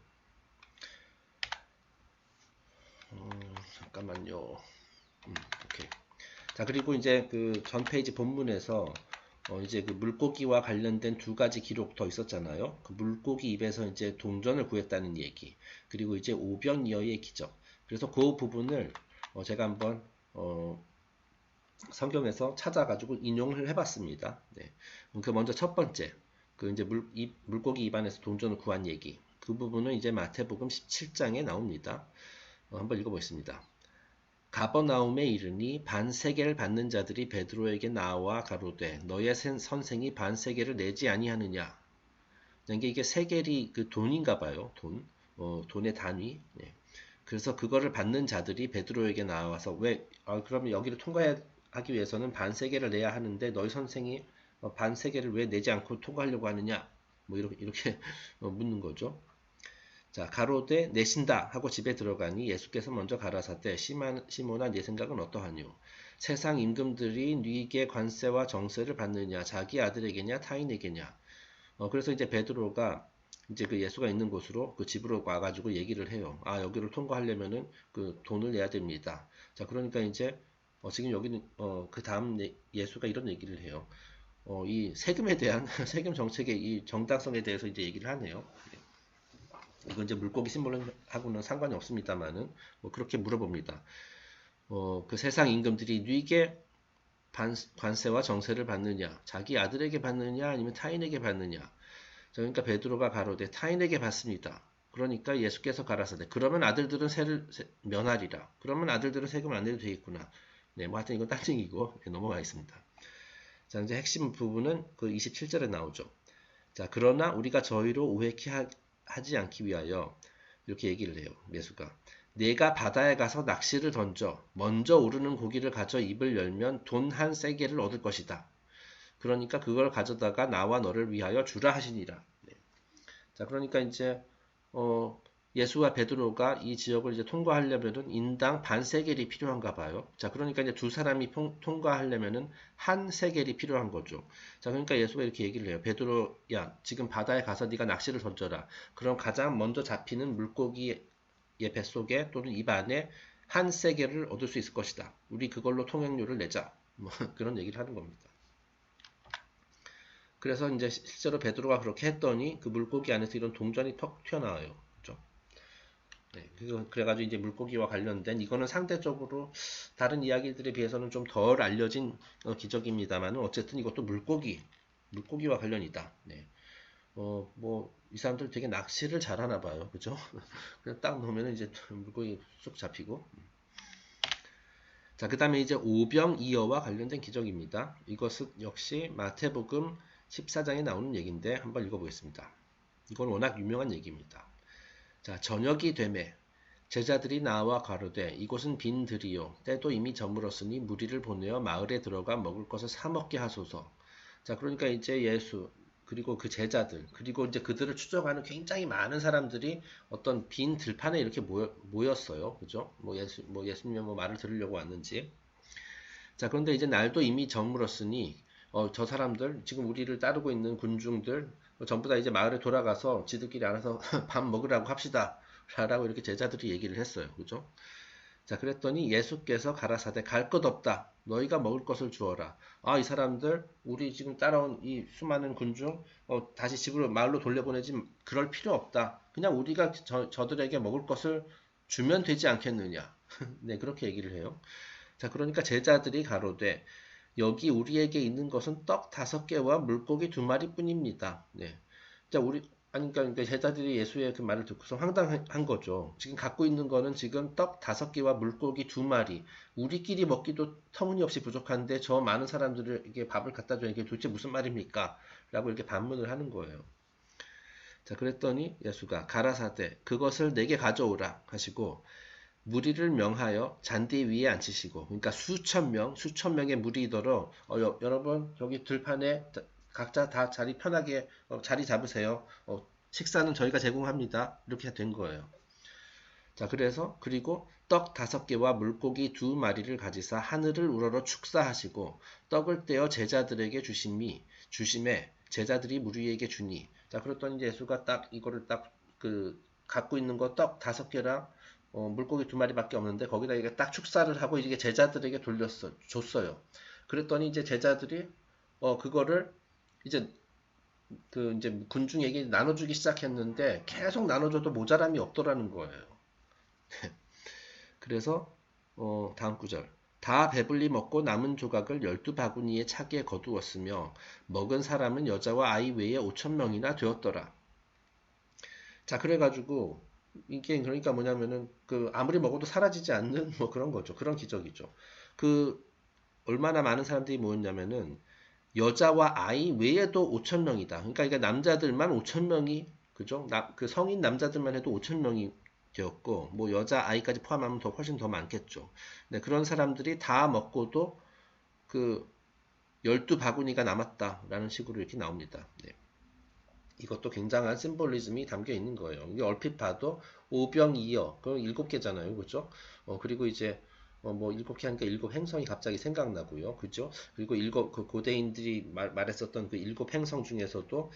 잠깐만요. 오케이. 자, 그리고 이제 그 전 페이지 본문에서 이제 그 물고기와 관련된 두 가지 기록 더 있었잖아요. 그 물고기 입에서 이제 동전을 구했다는 얘기, 그리고 이제 오병이어의 기적. 그래서 그 부분을 제가 한번 성경에서 찾아가지고 인용을 해봤습니다. 네. 그 먼저 첫 번째, 그 이제 물고기 입안에서 동전을 구한 얘기. 그 부분은 이제 마태복음 17장에 나옵니다. 한번 읽어보겠습니다. 가버나움에 이르니 반세계를 받는 자들이 베드로에게 나와 가로되 너의 선생이 반세계를 내지 아니하느냐. 이게 세겔이 그 돈인가 봐요. 돈의 단위. 네. 그래서 그거를 받는 자들이 베드로에게 나와서 그러면 여기를 통과하기 위해서는 반세계를 내야 하는데 너희 선생이 반세계를 왜 내지 않고 통과하려고 하느냐. 뭐 이렇게 묻는 거죠. 자, 가로되 내신다 하고 집에 들어가니 예수께서 먼저 가라사대 시몬아 네 생각은 어떠하뇨? 세상 임금들이 네게 관세와 정세를 받느냐 자기 아들에게냐 타인에게냐. 그래서 이제 베드로가 이제 그 예수가 있는 곳으로 그 집으로 와가지고 얘기를 해요. 아, 여기를 통과하려면은 그 돈을 내야 됩니다. 자, 그러니까 이제 지금 여기는 그 다음 예수가 이런 얘기를 해요. 이 세금에 대한 세금 정책의 이 정당성에 대해서 이제 얘기를 하네요. 이건 이제 물고기 심볼하고는 상관이 없습니다만은 뭐 그렇게 물어봅니다. 그 세상 임금들이 네게 관세와 정세를 받느냐, 자기 아들에게 받느냐, 아니면 타인에게 받느냐. 그러니까 베드로가 가로되 타인에게 받습니다. 그러니까 예수께서 가라사대 그러면 아들들은 세를 면하리라. 그러면 아들들은 세금을 안 내도 되겠구나. 네, 뭐 하여튼 이건 딴 얘기고 넘어가겠습니다. 자, 이제 핵심 부분은 그 27절에 나오죠. 자, 그러나 우리가 저희로 오해케 하지 않기 위하여 이렇게 얘기를 해요. 예수가 내가 바다에 가서 낚시를 던져 먼저 오르는 고기를 가져 입을 열면 돈 한 세겔을 얻을 것이다. 그러니까 그걸 가져다가 나와 너를 위하여 주라 하시니라. 네. 자, 그러니까 이제 예수와 베드로가 이 지역을 이제 통과하려면은 인당 반 세겔이 필요한가 봐요. 자, 그러니까 이제 두 사람이 통과하려면은 한 세겔이 필요한 거죠. 자, 그러니까 예수가 이렇게 얘기를 해요. 베드로야, 지금 바다에 가서 네가 낚시를 던져라. 그럼 가장 먼저 잡히는 물고기의 뱃속에 또는 입 안에 한 세겔을 얻을 수 있을 것이다. 우리 그걸로 통행료를 내자. 뭐 그런 얘기를 하는 겁니다. 그래서 이제 실제로 베드로가 그렇게 했더니 그 물고기 안에서 이런 동전이 턱 튀어나와요. 그렇죠? 네, 그래가지고 이제 물고기와 관련된 이거는 상대적으로 다른 이야기들에 비해서는 좀 덜 알려진 기적입니다만 어쨌든 이것도 물고기와 관련이다. 네. 뭐 이 사람들 되게 낚시를 잘하나 봐요. 그죠? 그냥 딱 놓으면 이제 물고기 쑥 잡히고. 자, 그 다음에 이제 오병이어와 관련된 기적입니다. 이것은 역시 마태복음 14장에 나오는 얘기인데 한번 읽어보겠습니다. 이건 워낙 유명한 얘기입니다. 자, 저녁이 되매 제자들이 나와 가로되 이곳은 빈 들이요 때도 이미 저물었으니 무리를 보내어 마을에 들어가 먹을 것을 사 먹게 하소서. 자, 그러니까 이제 예수 그리고 그 제자들 그리고 이제 그들을 추적하는 굉장히 많은 사람들이 어떤 빈 들판에 이렇게 모였어요. 그죠? 예수님 말을 들으려고 왔는지. 자, 그런데 이제 날도 이미 저물었으니 저 사람들 지금 우리를 따르고 있는 군중들 전부 다 이제 마을에 돌아가서 지들끼리 알아서 밥 먹으라고 합시다. 라고 이렇게 제자들이 얘기를 했어요. 그죠? 자, 그랬더니 예수께서 가라사대 갈 것 없다. 너희가 먹을 것을 주어라. 아, 이 사람들 우리 지금 따라온 이 수많은 군중 다시 집으로 마을로 돌려보내지 그럴 필요 없다. 그냥 우리가 저들에게 먹을 것을 주면 되지 않겠느냐. 네, 그렇게 얘기를 해요. 자, 그러니까 제자들이 가로되 여기 우리에게 있는 것은 떡 5개와 물고기 2마리뿐입니다. 네. 자, 그러니까 제자들이 예수의 그 말을 듣고서 황당한 거죠. 지금 갖고 있는 거는 지금 떡 5개와 물고기 2마리. 우리끼리 먹기도 터무니없이 부족한데 저 많은 사람들에게 밥을 갖다 줘야 이게 도대체 무슨 말입니까? 라고 이렇게 반문을 하는 거예요. 자, 그랬더니 예수가 가라사대 그것을 내게 가져오라 하시고 무리를 명하여 잔디 위에 앉히시고 그러니까 수천 명의 무리이더러 여러분 여기 들판에 각자 다 자리 편하게 자리 잡으세요. 식사는 저희가 제공합니다. 이렇게 된 거예요. 자, 그래서 그리고 떡 5개와 물고기 2마리를 가지사 하늘을 우러러 축사하시고 떡을 떼어 제자들에게 주심에 제자들이 무리에게 주니. 자, 그랬더니 예수가 딱 이거를 딱 그 갖고 있는 거 떡 5개랑 물고기 2마리밖에 없는데 거기다 이게 딱 축사를 하고 이게 제자들에게 줬어요. 그랬더니 이제 제자들이 그거를 이제 이제 군중에게 나눠주기 시작했는데 계속 나눠줘도 모자람이 없더라는 거예요. 그래서 다음 구절. 다 배불리 먹고 남은 조각을 12바구니에 차게 거두었으며 먹은 사람은 여자와 아이 외에 5,000명이나 되었더라. 자, 그래가지고 이게 그러니까 뭐냐면은 아무리 먹어도 사라지지 않는 뭐 그런 거죠. 그런 기적이죠. 얼마나 많은 사람들이 모였냐면은 여자와 아이 외에도 5,000명이다. 그러니까 이게 남자들만 5,000명이 그죠? 그 성인 남자들만 해도 5,000명이 되었고 뭐 여자 아이까지 포함하면 훨씬 더 많겠죠. 네, 그런 사람들이 다 먹고도 12바구니가 남았다라는 식으로 이렇게 나옵니다. 네. 이것도 굉장한 심볼리즘이 담겨 있는 거예요. 이게 얼핏 봐도 오병이어, 그럼 7개잖아요, 그죠? 그리고 이제 뭐 7개 하니까 7행성이 갑자기 생각나고요, 그죠? 그리고 고대인들이 말했었던 7행성 중에서도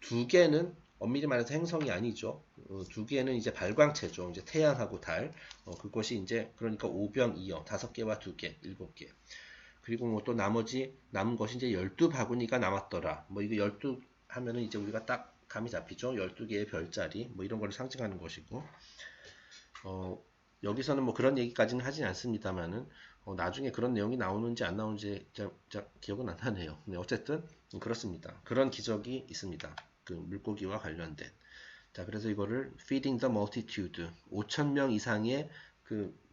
2개는 엄밀히 말해서 행성이 아니죠. 2개는 이제 발광체죠. 이제 태양하고 달. 그것이 이제 그러니까 오병이어, 5개와 2개, 7개. 그리고 뭐 또 남은 것이 이제 12바구니가 남았더라. 뭐 이거 12 하면은 이제 우리가 딱 감이 잡히죠. 12개의 별자리 뭐 이런 걸 상징하는 것이고 여기서는 뭐 그런 얘기까지는 하진 않습니다만은 나중에 그런 내용이 나오는지 안 나오는지 기억은 안 나네요. 네, 어쨌든 그렇습니다. 그런 기적이 있습니다. 물고기와 관련된. 자, 그래서 이거를 feeding the multitude 5,000명 이상의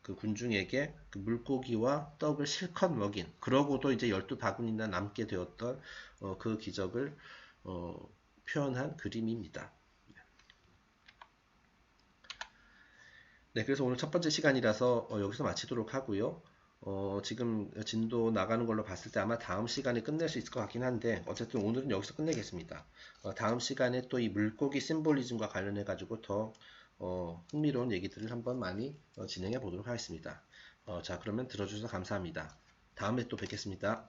군중에게 물고기와 떡을 실컷 먹인 그러고도 이제 12바구니나 남게 되었던 그 기적을 표현한 그림입니다. 네, 그래서 오늘 첫 번째 시간이라서 여기서 마치도록 하고요. 지금 진도 나가는 걸로 봤을 때 아마 다음 시간에 끝낼 수 있을 것 같긴 한데 어쨌든 오늘은 여기서 끝내겠습니다. 다음 시간에 또 이 물고기 심볼리즘과 관련해 가지고 더 흥미로운 얘기들을 한번 많이 진행해 보도록 하겠습니다. 자, 그러면 들어주셔서 감사합니다. 다음에 또 뵙겠습니다.